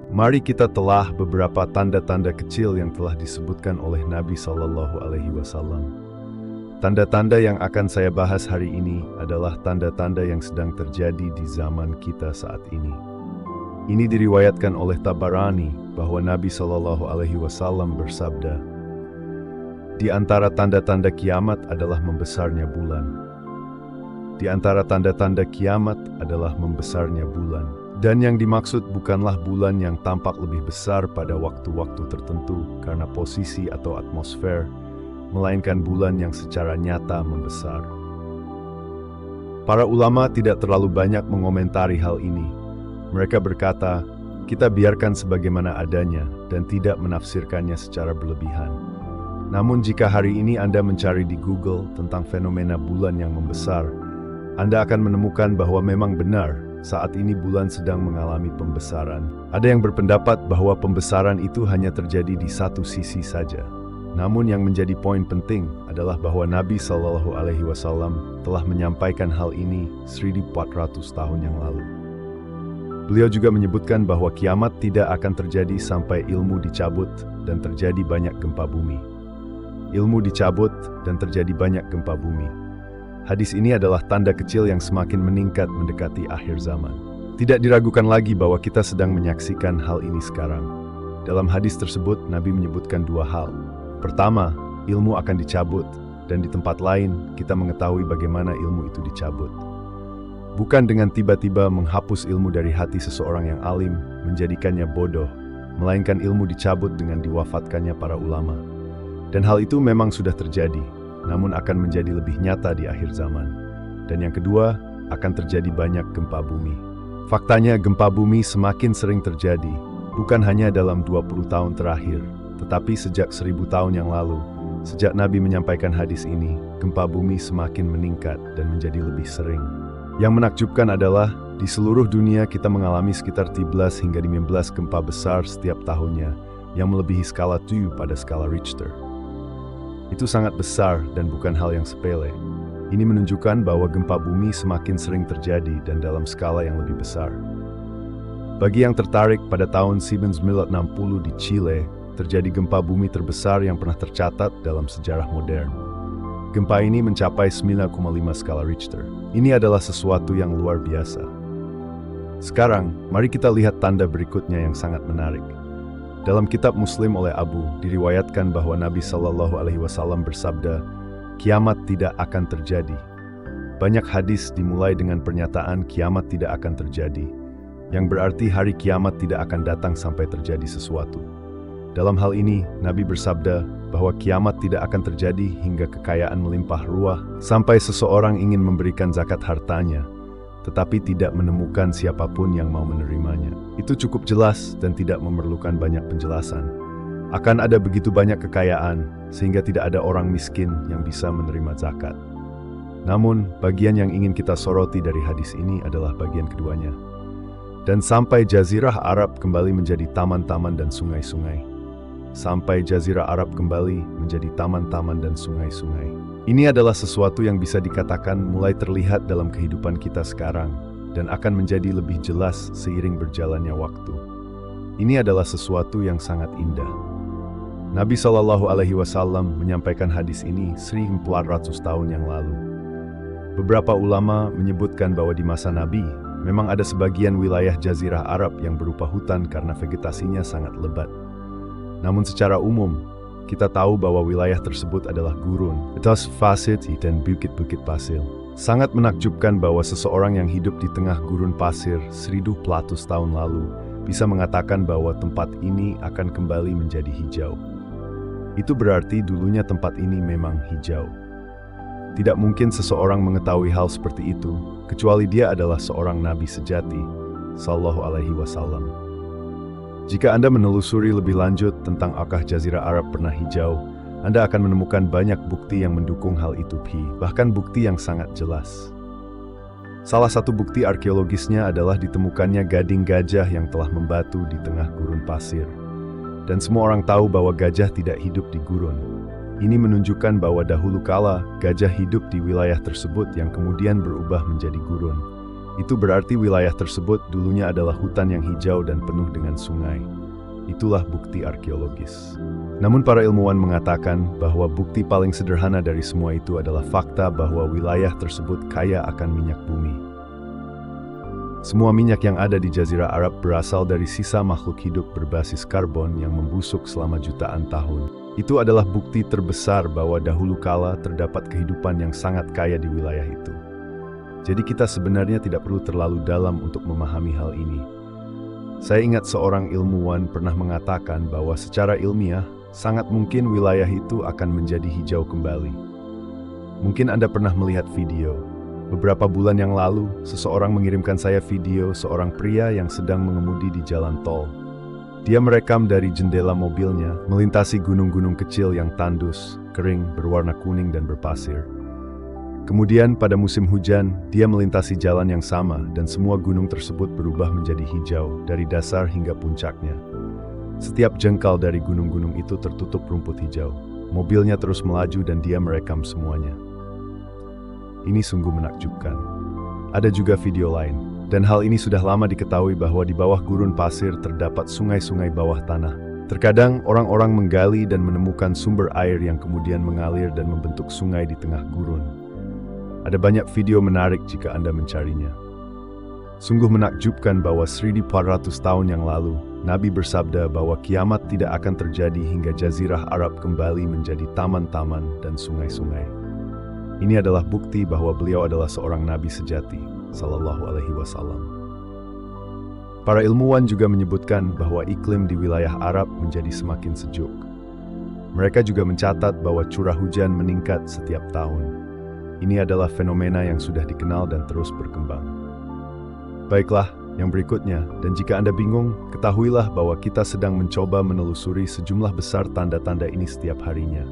Mari kita telah beberapa tanda-tanda kecil yang telah disebutkan oleh Nabi Shallallahu Alaihi Wasallam. Tanda-tanda yang akan saya bahas hari ini adalah tanda-tanda yang sedang terjadi di zaman kita saat ini. Ini diriwayatkan oleh Tabarani bahwa Nabi Shallallahu Alaihi Wasallam bersabda, "Di antara tanda-tanda kiamat adalah membesarnya bulan. Di antara tanda-tanda kiamat adalah membesarnya bulan. Dan yang dimaksud bukanlah bulan yang tampak lebih besar pada waktu-waktu tertentu karena posisi atau atmosfer, melainkan bulan yang secara nyata membesar." Para ulama tidak terlalu banyak mengomentari hal ini. Mereka berkata, kita biarkan sebagaimana adanya dan tidak menafsirkannya secara berlebihan. Namun jika hari ini Anda mencari di Google tentang fenomena bulan yang membesar, Anda akan menemukan bahwa memang benar saat ini bulan sedang mengalami pembesaran. Ada yang berpendapat bahwa pembesaran itu hanya terjadi di satu sisi saja. Namun yang menjadi poin penting adalah bahwa Nabi Shallallahu Alaihi Wasallam telah menyampaikan hal ini 1400 tahun yang lalu. Beliau juga menyebutkan bahwa kiamat tidak akan terjadi sampai ilmu dicabut dan terjadi banyak gempa bumi. Ilmu dicabut dan terjadi banyak gempa bumi. Hadis ini adalah tanda kecil yang semakin meningkat mendekati akhir zaman. Tidak diragukan lagi bahwa kita sedang menyaksikan hal ini sekarang. Dalam hadis tersebut, Nabi menyebutkan dua hal. Pertama, ilmu akan dicabut, dan di tempat lain kita mengetahui bagaimana ilmu itu dicabut. Bukan dengan tiba-tiba menghapus ilmu dari hati seseorang yang alim, menjadikannya bodoh, melainkan ilmu dicabut dengan diwafatkannya para ulama. Dan hal itu memang sudah terjadi, namun akan menjadi lebih nyata di akhir zaman. Dan yang kedua, akan terjadi banyak gempa bumi. Faktanya gempa bumi semakin sering terjadi, bukan hanya dalam 20 tahun terakhir, tetapi sejak 1000 tahun yang lalu. Sejak Nabi menyampaikan hadis ini, gempa bumi semakin meningkat dan menjadi lebih sering. Yang menakjubkan adalah, di seluruh dunia kita mengalami sekitar 13 hingga 15 gempa besar setiap tahunnya, yang melebihi skala 7 pada skala Richter. Itu sangat besar dan bukan hal yang sepele. Ini menunjukkan bahwa gempa bumi semakin sering terjadi dan dalam skala yang lebih besar. Bagi yang tertarik, pada tahun 1960 di Chile, terjadi gempa bumi terbesar yang pernah tercatat dalam sejarah modern. Gempa ini mencapai 9,5 skala Richter. Ini adalah sesuatu yang luar biasa. Sekarang, mari kita lihat tanda berikutnya yang sangat menarik. Dalam kitab Muslim oleh Abu, diriwayatkan bahwa Nabi Shallallahu Alaihi Wasallam bersabda, kiamat tidak akan terjadi. Banyak hadis dimulai dengan pernyataan kiamat tidak akan terjadi, yang berarti hari kiamat tidak akan datang sampai terjadi sesuatu. Dalam hal ini, Nabi bersabda bahwa kiamat tidak akan terjadi hingga kekayaan melimpah ruah, sampai seseorang ingin memberikan zakat hartanya, tetapi tidak menemukan siapapun yang mau menerimanya. Itu cukup jelas dan tidak memerlukan banyak penjelasan. Akan ada begitu banyak kekayaan, sehingga tidak ada orang miskin yang bisa menerima zakat. Namun, bagian yang ingin kita soroti dari hadis ini adalah bagian keduanya. Dan sampai Jazirah Arab kembali menjadi taman-taman dan sungai-sungai. Sampai Jazirah Arab kembali menjadi taman-taman dan sungai-sungai. Ini adalah sesuatu yang bisa dikatakan mulai terlihat dalam kehidupan kita sekarang dan akan menjadi lebih jelas seiring berjalannya waktu. Ini adalah sesuatu yang sangat indah. Nabi Shallallahu Alaihi Wasallam menyampaikan hadis ini 1400 tahun yang lalu. Beberapa ulama menyebutkan bahwa di masa Nabi memang ada sebagian wilayah Jazirah Arab yang berupa hutan karena vegetasinya sangat lebat. Namun secara umum, kita tahu bahwa wilayah tersebut adalah gurun, atas pasir dan bukit-bukit pasir. Sangat menakjubkan bahwa seseorang yang hidup di tengah gurun pasir 1400 tahun lalu bisa mengatakan bahwa tempat ini akan kembali menjadi hijau. Itu berarti dulunya tempat ini memang hijau. Tidak mungkin seseorang mengetahui hal seperti itu, kecuali dia adalah seorang nabi sejati, Sallallahu Alaihi Wasallam. Jika Anda menelusuri lebih lanjut tentang apakah Jazirah Arab pernah hijau, Anda akan menemukan banyak bukti yang mendukung hal itu, bahkan bukti yang sangat jelas. Salah satu bukti arkeologisnya adalah ditemukannya gading gajah yang telah membatu di tengah gurun pasir. Dan semua orang tahu bahwa gajah tidak hidup di gurun. Ini menunjukkan bahwa dahulu kala gajah hidup di wilayah tersebut yang kemudian berubah menjadi gurun. Itu berarti wilayah tersebut dulunya adalah hutan yang hijau dan penuh dengan sungai. Itulah bukti arkeologis. Namun para ilmuwan mengatakan bahwa bukti paling sederhana dari semua itu adalah fakta bahwa wilayah tersebut kaya akan minyak bumi. Semua minyak yang ada di Jazirah Arab berasal dari sisa makhluk hidup berbasis karbon yang membusuk selama jutaan tahun. Itu adalah bukti terbesar bahwa dahulu kala terdapat kehidupan yang sangat kaya di wilayah itu. Jadi kita sebenarnya tidak perlu terlalu dalam untuk memahami hal ini. Saya ingat seorang ilmuwan pernah mengatakan bahwa secara ilmiah, sangat mungkin wilayah itu akan menjadi hijau kembali. Mungkin Anda pernah melihat video. Beberapa bulan yang lalu, seseorang mengirimkan saya video seorang pria yang sedang mengemudi di jalan tol. Dia merekam dari jendela mobilnya, melintasi gunung-gunung kecil yang tandus, kering, berwarna kuning dan berpasir. Kemudian pada musim hujan, dia melintasi jalan yang sama dan semua gunung tersebut berubah menjadi hijau dari dasar hingga puncaknya. Setiap jengkal dari gunung-gunung itu tertutup rumput hijau. Mobilnya terus melaju dan dia merekam semuanya. Ini sungguh menakjubkan. Ada juga video lain, dan hal ini sudah lama diketahui bahwa di bawah gurun pasir terdapat sungai-sungai bawah tanah. Terkadang orang-orang menggali dan menemukan sumber air yang kemudian mengalir dan membentuk sungai di tengah gurun. Ada banyak video menarik jika Anda mencarinya. Sungguh menakjubkan bahwa 1400 tahun yang lalu, Nabi bersabda bahwa kiamat tidak akan terjadi hingga Jazirah Arab kembali menjadi taman-taman dan sungai-sungai. Ini adalah bukti bahwa beliau adalah seorang Nabi sejati, sallallahu alaihi wasallam. Para ilmuwan juga menyebutkan bahwa iklim di wilayah Arab menjadi semakin sejuk. Mereka juga mencatat bahwa curah hujan meningkat setiap tahun. Ini adalah fenomena yang sudah dikenal dan terus berkembang. Baiklah, yang berikutnya, dan jika Anda bingung, ketahuilah bahwa kita sedang mencoba menelusuri sejumlah besar tanda-tanda ini setiap harinya.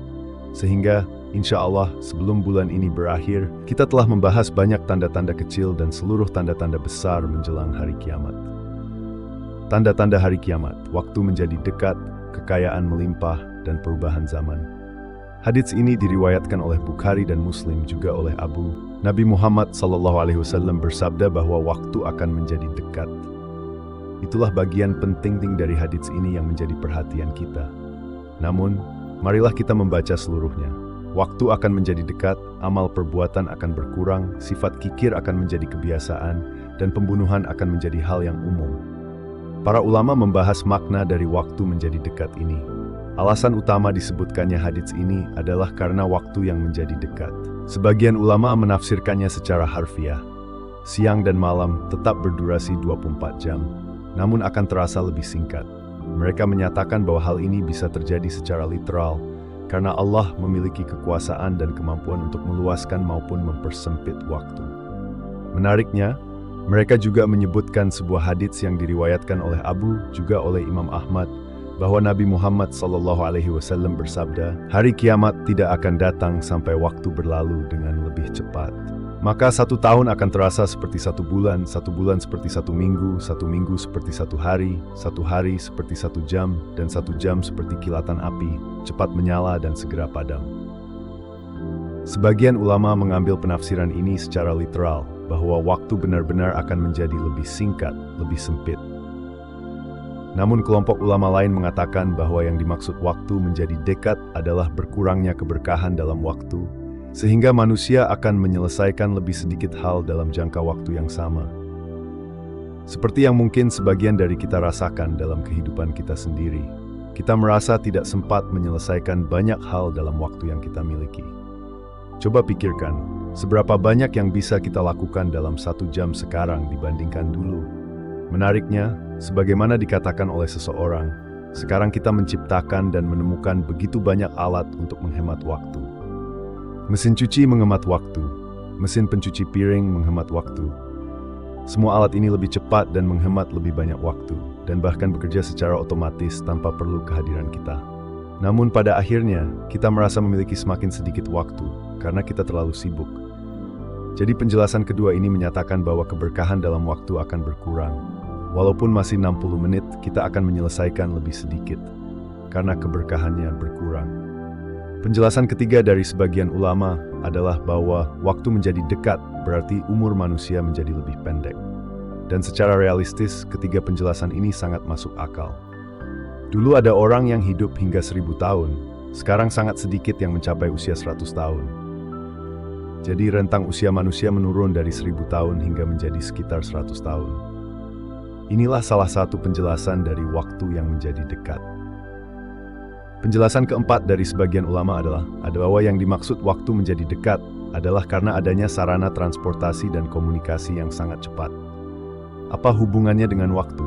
Sehingga, insya Allah, sebelum bulan ini berakhir, kita telah membahas banyak tanda-tanda kecil dan seluruh tanda-tanda besar menjelang hari kiamat. Tanda-tanda hari kiamat, waktu menjadi dekat, kekayaan melimpah, dan perubahan zaman. Hadits ini diriwayatkan oleh Bukhari dan Muslim juga oleh Abu. Nabi Muhammad SAW bersabda bahwa waktu akan menjadi dekat. Itulah bagian penting dari hadits ini yang menjadi perhatian kita. Namun, marilah kita membaca seluruhnya. Waktu akan menjadi dekat, amal perbuatan akan berkurang, sifat kikir akan menjadi kebiasaan, dan pembunuhan akan menjadi hal yang umum. Para ulama membahas makna dari waktu menjadi dekat ini. Alasan utama disebutkannya hadits ini adalah karena waktu yang menjadi dekat. Sebagian ulama menafsirkannya secara harfiah. Siang dan malam tetap berdurasi 24 jam, namun akan terasa lebih singkat. Mereka menyatakan bahwa hal ini bisa terjadi secara literal, karena Allah memiliki kekuasaan dan kemampuan untuk meluaskan maupun mempersempit waktu. Menariknya, mereka juga menyebutkan sebuah hadits yang diriwayatkan oleh Abu, juga oleh Imam Ahmad, bahwa Nabi Muhammad SAW bersabda, hari kiamat tidak akan datang sampai waktu berlalu dengan lebih cepat. Maka 1 tahun akan terasa seperti 1 bulan seperti 1 minggu seperti 1 hari seperti 1 jam, dan 1 jam seperti kilatan api, cepat menyala dan segera padam. Sebagian ulama mengambil penafsiran ini secara literal, bahwa waktu benar-benar akan menjadi lebih singkat, lebih sempit. Namun kelompok ulama lain mengatakan bahwa yang dimaksud waktu menjadi dekat adalah berkurangnya keberkahan dalam waktu, sehingga manusia akan menyelesaikan lebih sedikit hal dalam jangka waktu yang sama. Seperti yang mungkin sebagian dari kita rasakan dalam kehidupan kita sendiri, kita merasa tidak sempat menyelesaikan banyak hal dalam waktu yang kita miliki. Coba pikirkan, seberapa banyak yang bisa kita lakukan dalam 1 jam sekarang dibandingkan dulu. Menariknya, sebagaimana dikatakan oleh seseorang, sekarang kita menciptakan dan menemukan begitu banyak alat untuk menghemat waktu. Mesin cuci menghemat waktu, mesin pencuci piring menghemat waktu. Semua alat ini lebih cepat dan menghemat lebih banyak waktu, dan bahkan bekerja secara otomatis tanpa perlu kehadiran kita. Namun pada akhirnya, kita merasa memiliki semakin sedikit waktu, karena kita terlalu sibuk. Jadi penjelasan kedua ini menyatakan bahwa keberkahan dalam waktu akan berkurang. Walaupun masih 60 menit, kita akan menyelesaikan lebih sedikit, karena keberkahannya berkurang. Penjelasan ketiga dari sebagian ulama adalah bahwa waktu menjadi dekat berarti umur manusia menjadi lebih pendek. Dan secara realistis, ketiga penjelasan ini sangat masuk akal. Dulu ada orang yang hidup hingga 1000 tahun, sekarang sangat sedikit yang mencapai usia 100 tahun. Jadi rentang usia manusia menurun dari 1000 tahun hingga menjadi sekitar 100 tahun. Inilah salah satu penjelasan dari waktu yang menjadi dekat. Penjelasan keempat dari sebagian ulama adalah bahwa yang dimaksud waktu menjadi dekat adalah karena adanya sarana transportasi dan komunikasi yang sangat cepat. Apa hubungannya dengan waktu?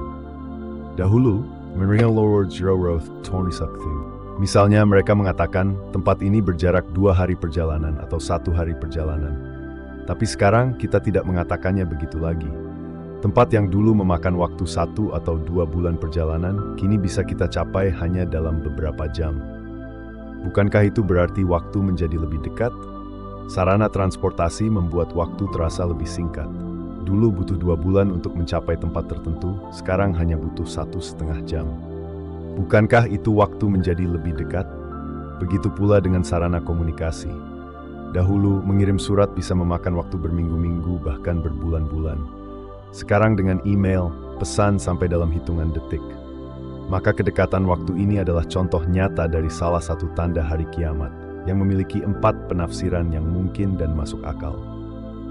Dahulu, Miriam Lord Roth Tony Sakti. Misalnya mereka mengatakan tempat ini berjarak 2 hari perjalanan atau 1 hari perjalanan. Tapi sekarang kita tidak mengatakannya begitu lagi. Tempat yang dulu memakan waktu 1 atau 2 bulan perjalanan, kini bisa kita capai hanya dalam beberapa jam. Bukankah itu berarti waktu menjadi lebih dekat? Sarana transportasi membuat waktu terasa lebih singkat. Dulu butuh 2 bulan untuk mencapai tempat tertentu, sekarang hanya butuh 1,5 jam. Bukankah itu waktu menjadi lebih dekat? Begitu pula dengan sarana komunikasi. Dahulu, mengirim surat bisa memakan waktu berminggu-minggu, bahkan berbulan-bulan. Sekarang dengan email, pesan sampai dalam hitungan detik. Maka kedekatan waktu ini adalah contoh nyata dari salah satu tanda hari kiamat, yang memiliki 4 penafsiran yang mungkin dan masuk akal.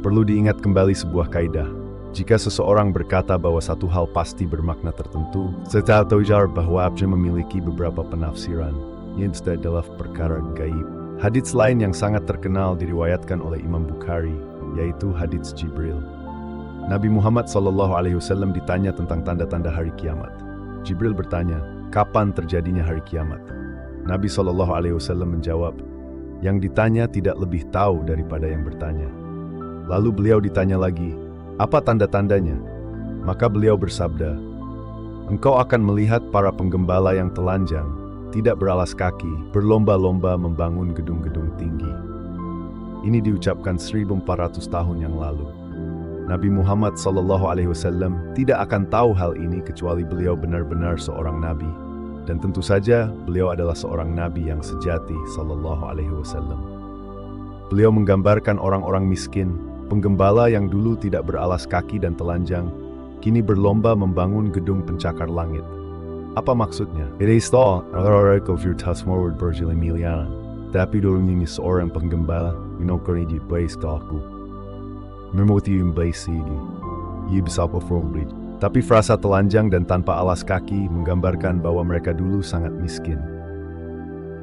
Perlu diingat kembali sebuah kaidah. Jika seseorang berkata bahwa satu hal pasti bermakna tertentu, serta tajar bahwa abjad memiliki beberapa penafsiran, yang adalah perkara gaib. Hadits lain yang sangat terkenal diriwayatkan oleh Imam Bukhari, yaitu hadits Jibril. Nabi Muhammad SAW ditanya tentang tanda-tanda hari kiamat. Jibril bertanya, kapan terjadinya hari kiamat? Nabi SAW menjawab, yang ditanya tidak lebih tahu daripada yang bertanya. Lalu beliau ditanya lagi, apa tanda-tandanya? Maka beliau bersabda, engkau akan melihat para penggembala yang telanjang, tidak beralas kaki, berlomba-lomba membangun gedung-gedung tinggi. Ini diucapkan 1400 tahun yang lalu. Nabi Muhammad SAW tidak akan tahu hal ini kecuali beliau benar-benar seorang nabi. Dan tentu saja beliau adalah seorang nabi yang sejati SAW. Beliau menggambarkan orang-orang miskin, penggembala yang dulu tidak beralas kaki dan telanjang, kini berlomba membangun gedung pencakar langit. Apa maksudnya? Tapi dulu ini seorang penggembala, minokoni di base aku. Memoti yung base ini. Tapi frasa telanjang dan tanpa alas kaki menggambarkan bahwa mereka dulu sangat miskin.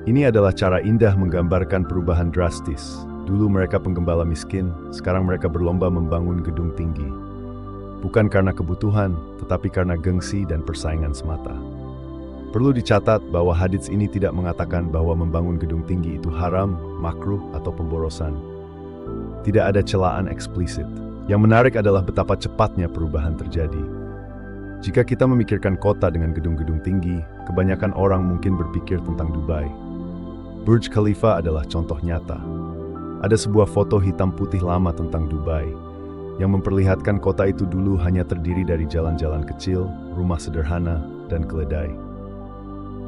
Ini adalah cara indah menggambarkan perubahan drastis. Dulu mereka penggembala miskin, sekarang mereka berlomba membangun gedung tinggi. Bukan karena kebutuhan, tetapi karena gengsi dan persaingan semata. Perlu dicatat bahwa hadits ini tidak mengatakan bahwa membangun gedung tinggi itu haram, makruh, atau pemborosan. Tidak ada celaan eksplisit. Yang menarik adalah betapa cepatnya perubahan terjadi. Jika kita memikirkan kota dengan gedung-gedung tinggi, kebanyakan orang mungkin berpikir tentang Dubai. Burj Khalifa adalah contoh nyata. Ada sebuah foto hitam putih lama tentang Dubai, yang memperlihatkan kota itu dulu hanya terdiri dari jalan-jalan kecil, rumah sederhana, dan keledai.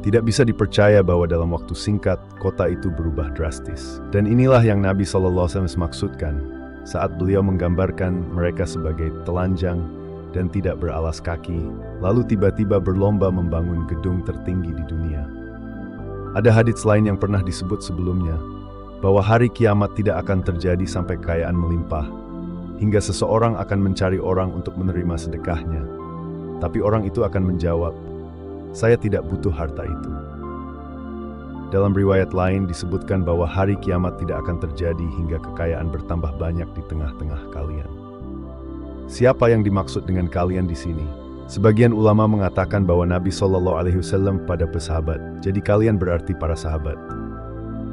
Tidak bisa dipercaya bahwa dalam waktu singkat, kota itu berubah drastis. Dan inilah yang Nabi SAW maksudkan saat beliau menggambarkan mereka sebagai telanjang dan tidak beralas kaki, lalu tiba-tiba berlomba membangun gedung tertinggi di dunia. Ada hadits lain yang pernah disebut sebelumnya, bahwa hari kiamat tidak akan terjadi sampai kekayaan melimpah, hingga seseorang akan mencari orang untuk menerima sedekahnya. Tapi orang itu akan menjawab, saya tidak butuh harta itu. Dalam riwayat lain disebutkan bahwa hari kiamat tidak akan terjadi hingga kekayaan bertambah banyak di tengah-tengah kalian. Siapa yang dimaksud dengan kalian di sini? Sebagian ulama mengatakan bahwa Nabi SAW pada pesahabat, jadi kalian berarti para sahabat.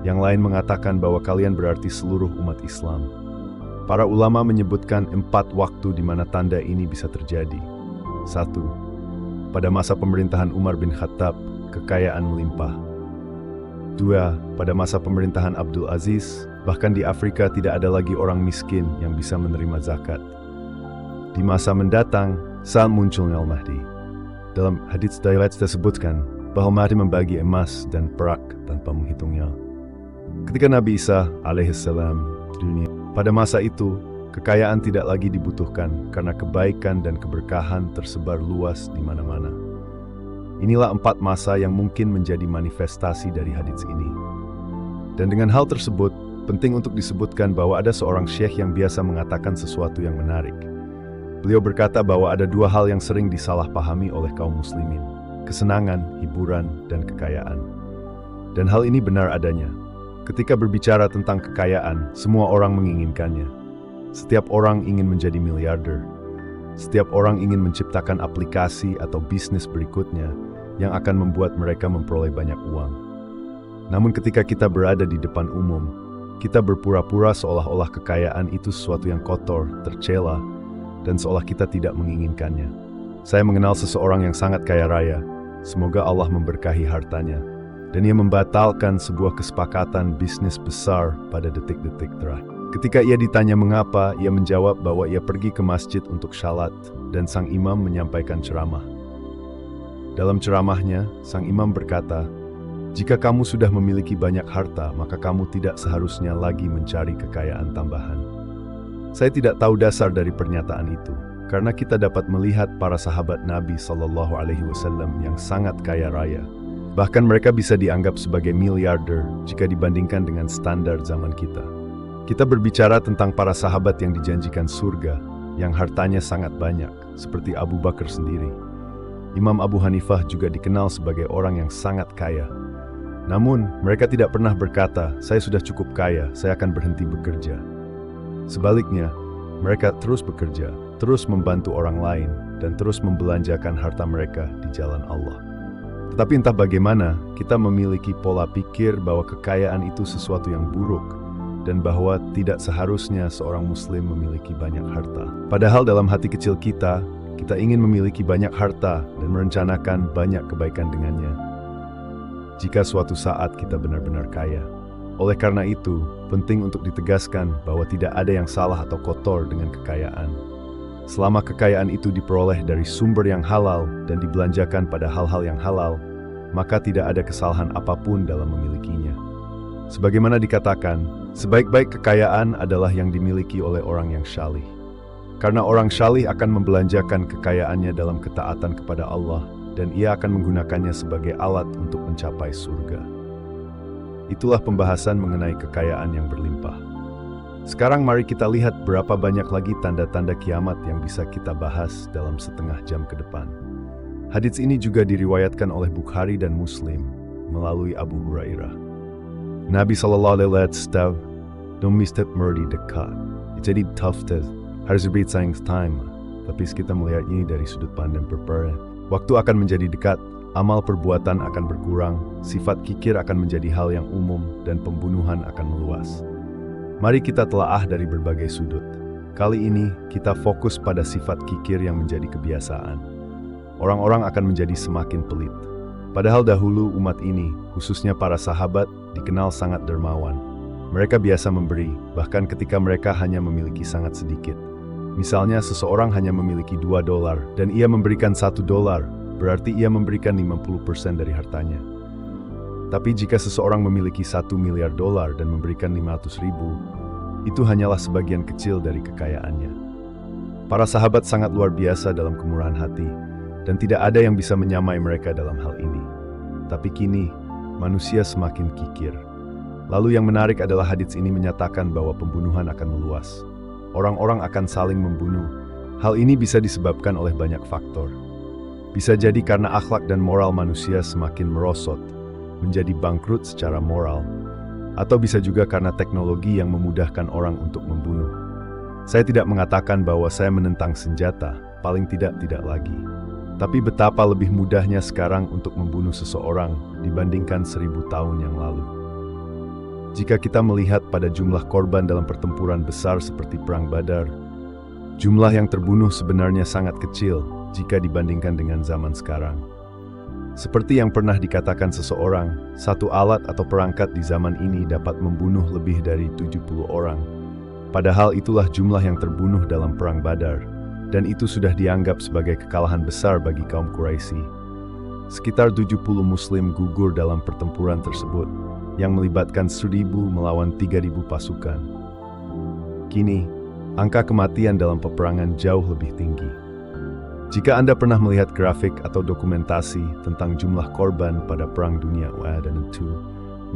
Yang lain mengatakan bahwa kalian berarti seluruh umat Islam. Para ulama menyebutkan 4 waktu di mana tanda ini bisa terjadi. 1. Pada masa pemerintahan Umar bin Khattab, kekayaan melimpah. 2. Pada masa pemerintahan Abdul Aziz, bahkan di Afrika tidak ada lagi orang miskin yang bisa menerima zakat. Di masa mendatang, saat munculnya Al-Mahdi. Dalam hadits riwayat disebutkan bahwa Mahdi membagi emas dan perak tanpa menghitungnya. Ketika Nabi Isa alaihissalam dunia. Pada masa itu, kekayaan tidak lagi dibutuhkan karena kebaikan dan keberkahan tersebar luas di mana-mana. Inilah 4 masa yang mungkin menjadi manifestasi dari hadits ini. Dan dengan hal tersebut, penting untuk disebutkan bahwa ada seorang syekh yang biasa mengatakan sesuatu yang menarik. Beliau berkata bahwa ada 2 hal yang sering disalahpahami oleh kaum muslimin: kesenangan, hiburan, dan kekayaan. Dan hal ini benar adanya. Ketika berbicara tentang kekayaan, semua orang menginginkannya. Setiap orang ingin menjadi miliarder. Setiap orang ingin menciptakan aplikasi atau bisnis berikutnya yang akan membuat mereka memperoleh banyak uang. Namun ketika kita berada di depan umum, kita berpura-pura seolah-olah kekayaan itu sesuatu yang kotor, tercela, dan seolah kita tidak menginginkannya. Saya mengenal seseorang yang sangat kaya raya. Semoga Allah memberkahi hartanya. Dan ia membatalkan sebuah kesepakatan bisnis besar pada detik-detik terakhir. Ketika ia ditanya mengapa, ia menjawab bahwa ia pergi ke masjid untuk syalat dan sang imam menyampaikan ceramah. Dalam ceramahnya, sang imam berkata, "Jika kamu sudah memiliki banyak harta, maka kamu tidak seharusnya lagi mencari kekayaan tambahan." Saya tidak tahu dasar dari pernyataan itu, karena kita dapat melihat para sahabat Nabi SAW yang sangat kaya raya. Bahkan mereka bisa dianggap sebagai miliarder jika dibandingkan dengan standar zaman kita. Kita berbicara tentang para sahabat yang dijanjikan surga, yang hartanya sangat banyak, seperti Abu Bakar sendiri. Imam Abu Hanifah juga dikenal sebagai orang yang sangat kaya. Namun, mereka tidak pernah berkata, "Saya sudah cukup kaya, saya akan berhenti bekerja." Sebaliknya, mereka terus bekerja, terus membantu orang lain, dan terus membelanjakan harta mereka di jalan Allah. Tetapi entah bagaimana, kita memiliki pola pikir bahwa kekayaan itu sesuatu yang buruk, dan bahwa tidak seharusnya seorang muslim memiliki banyak harta. Padahal dalam hati kecil kita ingin memiliki banyak harta dan merencanakan banyak kebaikan dengannya. Jika suatu saat kita benar-benar kaya. Oleh karena itu, penting untuk ditegaskan bahwa tidak ada yang salah atau kotor dengan kekayaan. Selama kekayaan itu diperoleh dari sumber yang halal dan dibelanjakan pada hal-hal yang halal, maka tidak ada kesalahan apapun dalam memilikinya. Sebagaimana dikatakan, sebaik-baik kekayaan adalah yang dimiliki oleh orang yang syalih. Karena orang syalih akan membelanjakan kekayaannya dalam ketaatan kepada Allah, dan ia akan menggunakannya sebagai alat untuk mencapai surga. Itulah pembahasan mengenai kekayaan yang berlimpah. Sekarang mari kita lihat berapa banyak lagi tanda-tanda kiamat yang bisa kita bahas dalam setengah jam ke depan. Hadits ini juga diriwayatkan oleh Bukhari dan Muslim melalui Abu Hurairah. Nabi SAW, "Don't mistake merdi dekat. Jadi tough test. Harus berbeda sayang time." Tapi kita melihat ini dari sudut pandang berbeda. Waktu akan menjadi dekat, amal perbuatan akan berkurang, sifat kikir akan menjadi hal yang umum, dan pembunuhan akan meluas. Mari kita telaah dari berbagai sudut. Kali ini, kita fokus pada sifat kikir yang menjadi kebiasaan. Orang-orang akan menjadi semakin pelit. Padahal dahulu umat ini, khususnya para sahabat, dikenal sangat dermawan. Mereka biasa memberi, bahkan ketika mereka hanya memiliki sangat sedikit. Misalnya seseorang hanya memiliki $2 dan ia memberikan $1, berarti ia memberikan 50% dari hartanya. Tapi jika seseorang memiliki $1 miliar dan memberikan 500.000, itu hanyalah sebagian kecil dari kekayaannya. Para sahabat sangat luar biasa dalam kemurahan hati, dan tidak ada yang bisa menyamai mereka dalam hal ini. Tapi kini, manusia semakin kikir. Lalu yang menarik adalah hadits ini menyatakan bahwa pembunuhan akan meluas. Orang-orang akan saling membunuh. Hal ini bisa disebabkan oleh banyak faktor. Bisa jadi karena akhlak dan moral manusia semakin merosot, menjadi bangkrut secara moral, atau bisa juga karena teknologi yang memudahkan orang untuk membunuh. Saya tidak mengatakan bahwa saya menentang senjata, paling tidak lagi. Tapi betapa lebih mudahnya sekarang untuk membunuh seseorang dibandingkan 1000 tahun yang lalu. Jika kita melihat pada jumlah korban dalam pertempuran besar seperti Perang Badar, jumlah yang terbunuh sebenarnya sangat kecil jika dibandingkan dengan zaman sekarang. Seperti yang pernah dikatakan seseorang, satu alat atau perangkat di zaman ini dapat membunuh lebih dari 70 orang. Padahal itulah jumlah yang terbunuh dalam Perang Badar, dan itu sudah dianggap sebagai kekalahan besar bagi kaum Quraisy. Sekitar 70 muslim gugur dalam pertempuran tersebut, yang melibatkan 1000 melawan 3000 pasukan. Kini, angka kematian dalam peperangan jauh lebih tinggi. Jika Anda pernah melihat grafik atau dokumentasi tentang jumlah korban pada Perang Dunia I dan II,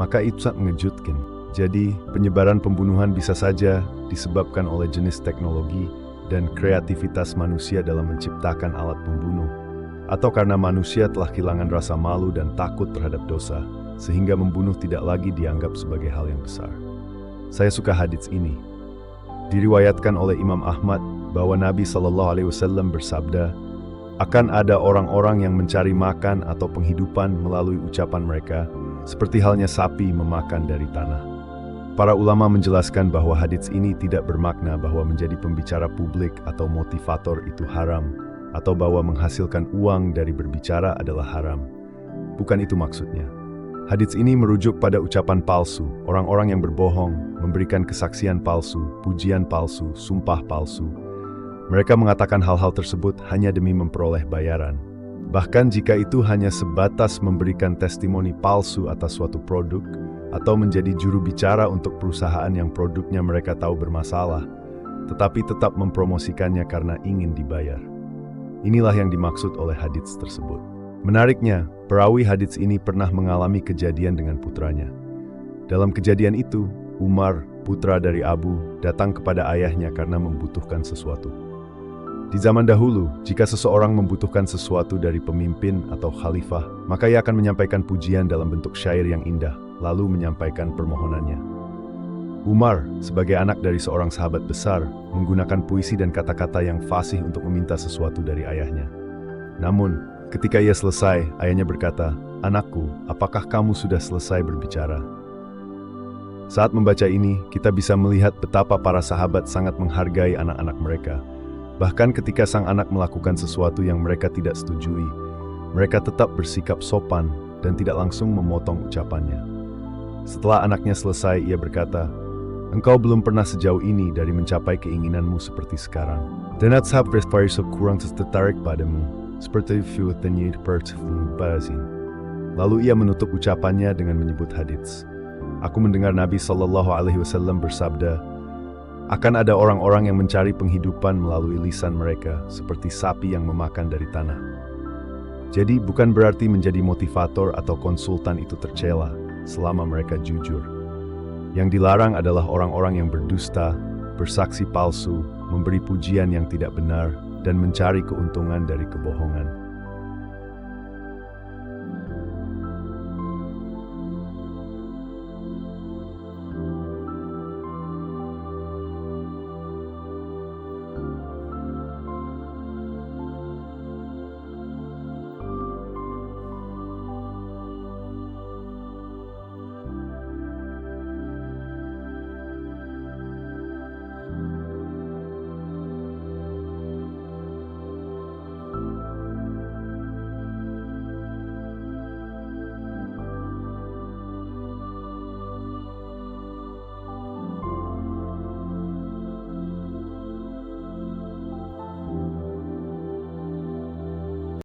maka itu sangat mengejutkan. Jadi, penyebaran pembunuhan bisa saja disebabkan oleh jenis teknologi dan kreativitas manusia dalam menciptakan alat pembunuh, atau karena manusia telah kehilangan rasa malu dan takut terhadap dosa, sehingga membunuh tidak lagi dianggap sebagai hal yang besar. Saya suka hadits ini. Diriwayatkan oleh Imam Ahmad bahwa Nabi SAW bersabda, akan ada orang-orang yang mencari makan atau penghidupan melalui ucapan mereka, seperti halnya sapi memakan dari tanah. Para ulama menjelaskan bahwa hadits ini tidak bermakna bahwa menjadi pembicara publik atau motivator itu haram, atau bahwa menghasilkan uang dari berbicara adalah haram. Bukan itu maksudnya. Hadits ini merujuk pada ucapan palsu, orang-orang yang berbohong, memberikan kesaksian palsu, pujian palsu, sumpah palsu. Mereka mengatakan hal-hal tersebut hanya demi memperoleh bayaran. Bahkan jika itu hanya sebatas memberikan testimoni palsu atas suatu produk, atau menjadi juru bicara untuk perusahaan yang produknya mereka tahu bermasalah, tetapi tetap mempromosikannya karena ingin dibayar. Inilah yang dimaksud oleh hadits tersebut. Menariknya, perawi hadits ini pernah mengalami kejadian dengan putranya. Dalam kejadian itu, Umar, putra dari Abu, datang kepada ayahnya karena membutuhkan sesuatu. Di zaman dahulu, jika seseorang membutuhkan sesuatu dari pemimpin atau khalifah, maka ia akan menyampaikan pujian dalam bentuk syair yang indah, lalu menyampaikan permohonannya. Umar, sebagai anak dari seorang sahabat besar, menggunakan puisi dan kata-kata yang fasih untuk meminta sesuatu dari ayahnya. Namun, ketika ia selesai, ayahnya berkata, "Anakku, apakah kamu sudah selesai berbicara?" Saat membaca ini, kita bisa melihat betapa para sahabat sangat menghargai anak-anak mereka. Bahkan ketika sang anak melakukan sesuatu yang mereka tidak setujui, mereka tetap bersikap sopan dan tidak langsung memotong ucapannya. Setelah anaknya selesai, ia berkata, "Engkau belum pernah sejauh ini dari mencapai keinginanmu seperti sekarang. Dan sahabat berpikir kurang tertarik padamu, seperti fiutnya bazin." Lalu ia menutup ucapannya dengan menyebut hadits. Aku mendengar Nabi SAW bersabda, akan ada orang-orang yang mencari penghidupan melalui lisan mereka, seperti sapi yang memakan dari tanah. Jadi bukan berarti menjadi motivator atau konsultan itu tercela, selama mereka jujur. Yang dilarang adalah orang-orang yang berdusta, bersaksi palsu, memberi pujian yang tidak benar, dan mencari keuntungan dari kebohongan.